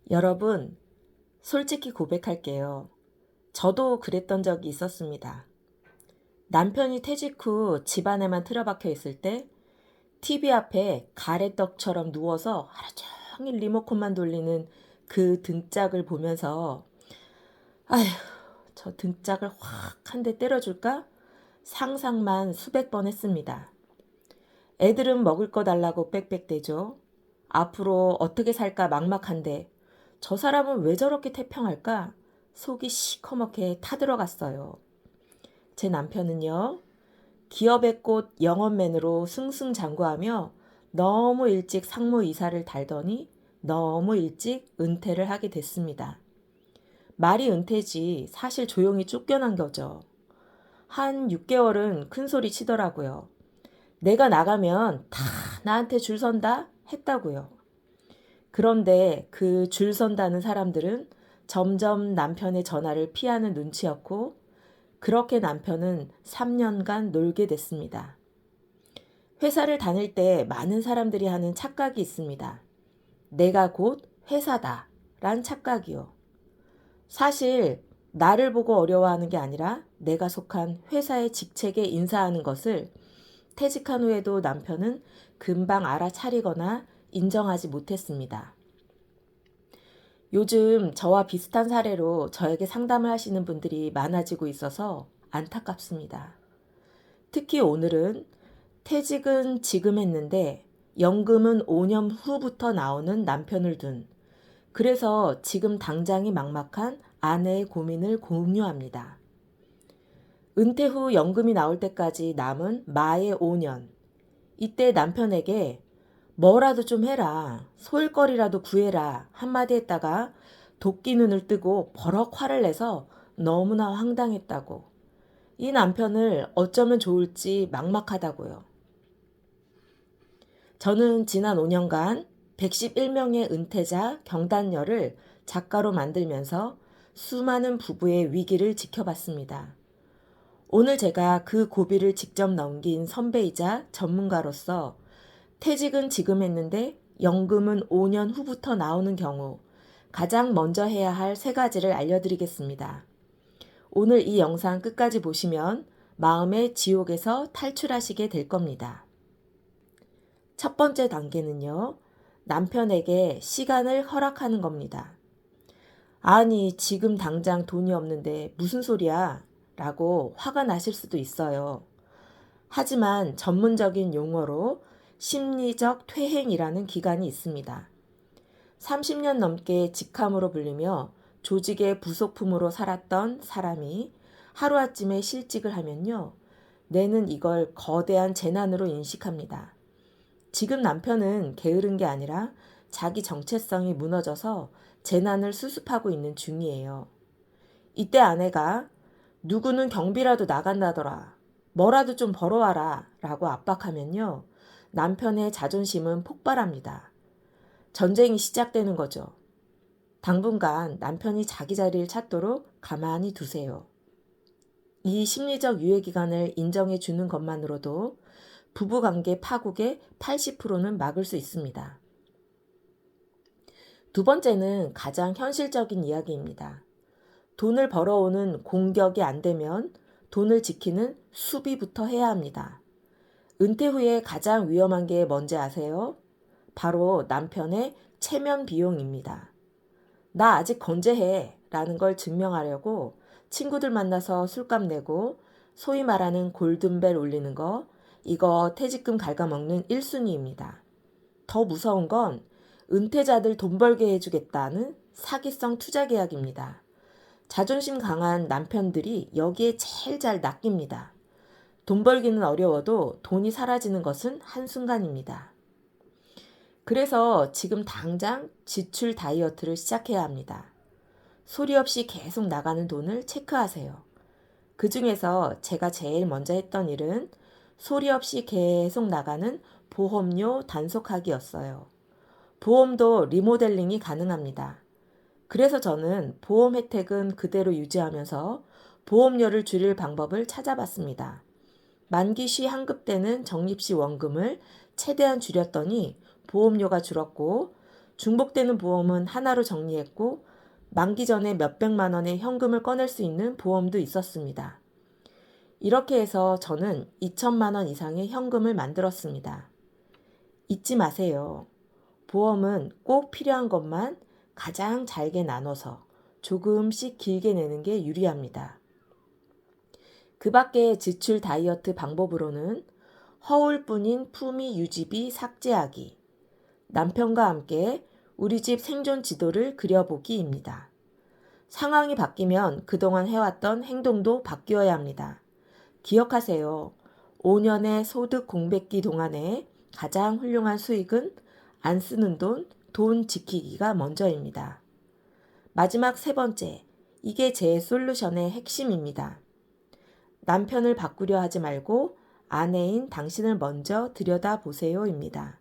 여러분, 솔직히 고백할게요. 저도 그랬던 적이 있었습니다. 남편이 퇴직 후 집안에만 틀어박혀 있을 때 TV 앞에 가래떡처럼 누워서 하루 종일 리모컨만 돌리는 그 등짝을 보면서 아휴, 저 등짝을 확 한 대 때려줄까? 상상만 수백 번 했습니다. 애들은 먹을 거 달라고 빽빽대죠. 앞으로 어떻게 살까 막막한데 저 사람은 왜 저렇게 태평할까? 속이 시커멓게 타들어갔어요. 제 남편은요, 기업의 꽃 영업맨으로 승승장구하며 너무 일찍 상무 이사를 달더니 너무 일찍 은퇴를 하게 됐습니다. 말이 은퇴지 사실 조용히 쫓겨난 거죠. 한 6개월은 큰 소리 치더라고요. 내가 나가면 다 나한테 줄 선다 했다고요. 그런데 그 줄 선다는 사람들은 점점 남편의 전화를 피하는 눈치였고, 그렇게 남편은 3년간 놀게 됐습니다. 회사를 다닐 때 많은 사람들이 하는 착각이 있습니다. 내가 곧 회사다 란 착각이요. 사실 나를 보고 어려워하는 게 아니라 내가 속한 회사의 직책에 인사하는 것을 퇴직한 후에도 남편은 금방 알아차리거나 인정하지 못했습니다. 요즘 저와 비슷한 사례로 저에게 상담을 하시는 분들이 많아지고 있어서 안타깝습니다. 특히 오늘은 퇴직은 지금 했는데 연금은 5년 후부터 나오는 남편을 둔, 그래서 지금 당장이 막막한 아내의 고민을 공유합니다. 은퇴 후 연금이 나올 때까지 남은 마의 5년. 이때 남편에게 뭐라도 좀 해라, 소일거리라도 구해라 한마디 했다가 도끼 눈을 뜨고 버럭 화를 내서 너무나 황당했다고. 이 남편을 어쩌면 좋을지 막막하다고요. 저는 지난 5년간 111명의 은퇴자 경단녀를 작가로 만들면서 수많은 부부의 위기를 지켜봤습니다. 오늘 제가 그 고비를 직접 넘긴 선배이자 전문가로서 퇴직은 지금 했는데 연금은 5년 후부터 나오는 경우 가장 먼저 해야 할 3가지를 알려드리겠습니다. 오늘 이 영상 끝까지 보시면 마음의 지옥에서 탈출하시게 될 겁니다. 첫 번째 단계는요, 남편에게 시간을 허락하는 겁니다. 아니, 지금 당장 돈이 없는데 무슨 소리야? 라고 화가 나실 수도 있어요. 하지만 전문적인 용어로 심리적 퇴행이라는 기간이 있습니다. 30년 넘게 직함으로 불리며 조직의 부속품으로 살았던 사람이 하루아침에 실직을 하면요, 뇌는 이걸 거대한 재난으로 인식합니다. 지금 남편은 게으른 게 아니라 자기 정체성이 무너져서 재난을 수습하고 있는 중이에요. 이때 아내가 누구는 경비라도 나간다더라, 뭐라도 좀 벌어와라 라고 압박하면요, 남편의 자존심은 폭발합니다. 전쟁이 시작되는 거죠. 당분간 남편이 자기 자리를 찾도록 가만히 두세요. 이 심리적 유예 기간을 인정해 주는 것만으로도 부부관계 파국의 80%는 막을 수 있습니다. 두 번째는 가장 현실적인 이야기입니다. 돈을 벌어오는 공격이 안 되면 돈을 지키는 수비부터 해야 합니다. 은퇴 후에 가장 위험한 게 뭔지 아세요? 바로 남편의 체면 비용입니다. 나 아직 건재해 라는 걸 증명하려고 친구들 만나서 술값 내고 소위 말하는 골든벨 울리는 거, 이거 퇴직금 갉아먹는 1순위입니다. 더 무서운 건 은퇴자들 돈 벌게 해주겠다는 사기성 투자 계약입니다. 자존심 강한 남편들이 여기에 제일 잘 낚입니다. 돈 벌기는 어려워도 돈이 사라지는 것은 한순간입니다. 그래서 지금 당장 지출 다이어트를 시작해야 합니다. 소리 없이 계속 나가는 돈을 체크하세요. 그 중에서 제가 제일 먼저 했던 일은 소리 없이 계속 나가는 보험료 단속하기였어요. 보험도 리모델링이 가능합니다. 그래서 저는 보험 혜택은 그대로 유지하면서 보험료를 줄일 방법을 찾아봤습니다. 만기 시 환급되는 적립시 원금을 최대한 줄였더니 보험료가 줄었고, 중복되는 보험은 하나로 정리했고 만기 전에 몇백만 원의 현금을 꺼낼 수 있는 보험도 있었습니다. 이렇게 해서 저는 2천만 원 이상의 현금을 만들었습니다. 잊지 마세요. 보험은 꼭 필요한 것만 가장 잘게 나눠서 조금씩 길게 내는 게 유리합니다. 그 밖에 지출 다이어트 방법으로는 허울뿐인 품위 유지비 삭제하기, 남편과 함께 우리 집 생존 지도를 그려보기입니다. 상황이 바뀌면 그동안 해왔던 행동도 바뀌어야 합니다. 기억하세요. 5년의 소득 공백기 동안에 가장 훌륭한 수익은 안 쓰는 돈 지키기가 먼저입니다. 마지막 세 번째, 이게 제 솔루션의 핵심입니다. 남편을 바꾸려 하지 말고 아내인 당신을 먼저 들여다보세요입니다.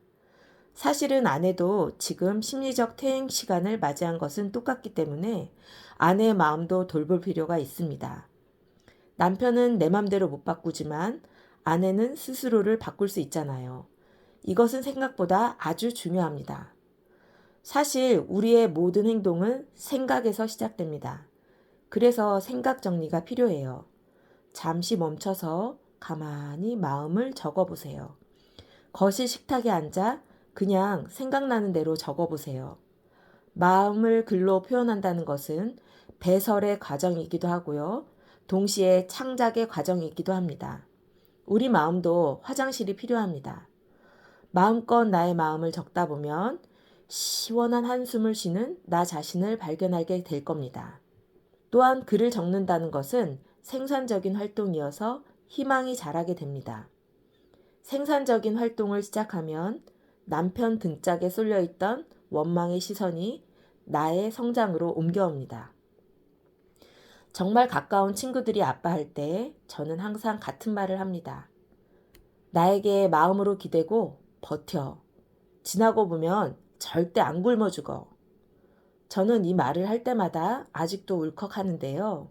사실은 아내도 지금 심리적 퇴행 시간을 맞이한 것은 똑같기 때문에 아내의 마음도 돌볼 필요가 있습니다. 남편은 내 맘대로 못 바꾸지만 아내는 스스로를 바꿀 수 있잖아요. 이것은 생각보다 아주 중요합니다. 사실 우리의 모든 행동은 생각에서 시작됩니다. 그래서 생각 정리가 필요해요. 잠시 멈춰서 가만히 마음을 적어보세요. 거실 식탁에 앉아 그냥 생각나는 대로 적어보세요. 마음을 글로 표현한다는 것은 배설의 과정이기도 하고요. 동시에 창작의 과정이기도 합니다. 우리 마음도 화장실이 필요합니다. 마음껏 나의 마음을 적다 보면 시원한 한숨을 쉬는 나 자신을 발견하게 될 겁니다. 또한 글을 적는다는 것은 생산적인 활동이어서 희망이 자라게 됩니다. 생산적인 활동을 시작하면 남편 등짝에 쏠려있던 원망의 시선이 나의 성장으로 옮겨옵니다. 정말 가까운 친구들이 아파할 때 저는 항상 같은 말을 합니다. 나에게 마음으로 기대고 버텨. 지나고 보면 절대 안 굶어 죽어. 저는 이 말을 할 때마다 아직도 울컥하는데요.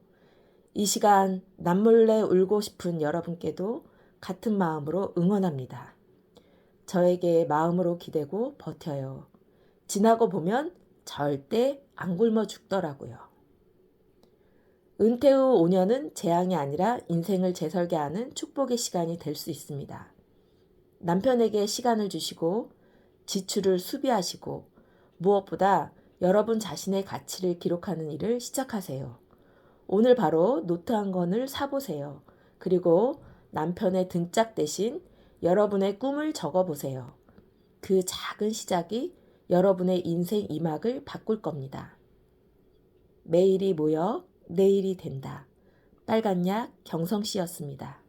이 시간 남몰래 울고 싶은 여러분께도 같은 마음으로 응원합니다. 저에게 마음으로 기대고 버텨요. 지나고 보면 절대 안 굶어 죽더라고요. 은퇴 후 5년은 재앙이 아니라 인생을 재설계하는 축복의 시간이 될 수 있습니다. 남편에게 시간을 주시고 지출을 수비하시고 무엇보다 여러분 자신의 가치를 기록하는 일을 시작하세요. 오늘 바로 노트 한 권을 사보세요. 그리고 남편의 등짝 대신 여러분의 꿈을 적어보세요. 그 작은 시작이 여러분의 인생 이막을 바꿀 겁니다. 매일이 모여 내일이 된다. 빨간약 경성씨였습니다.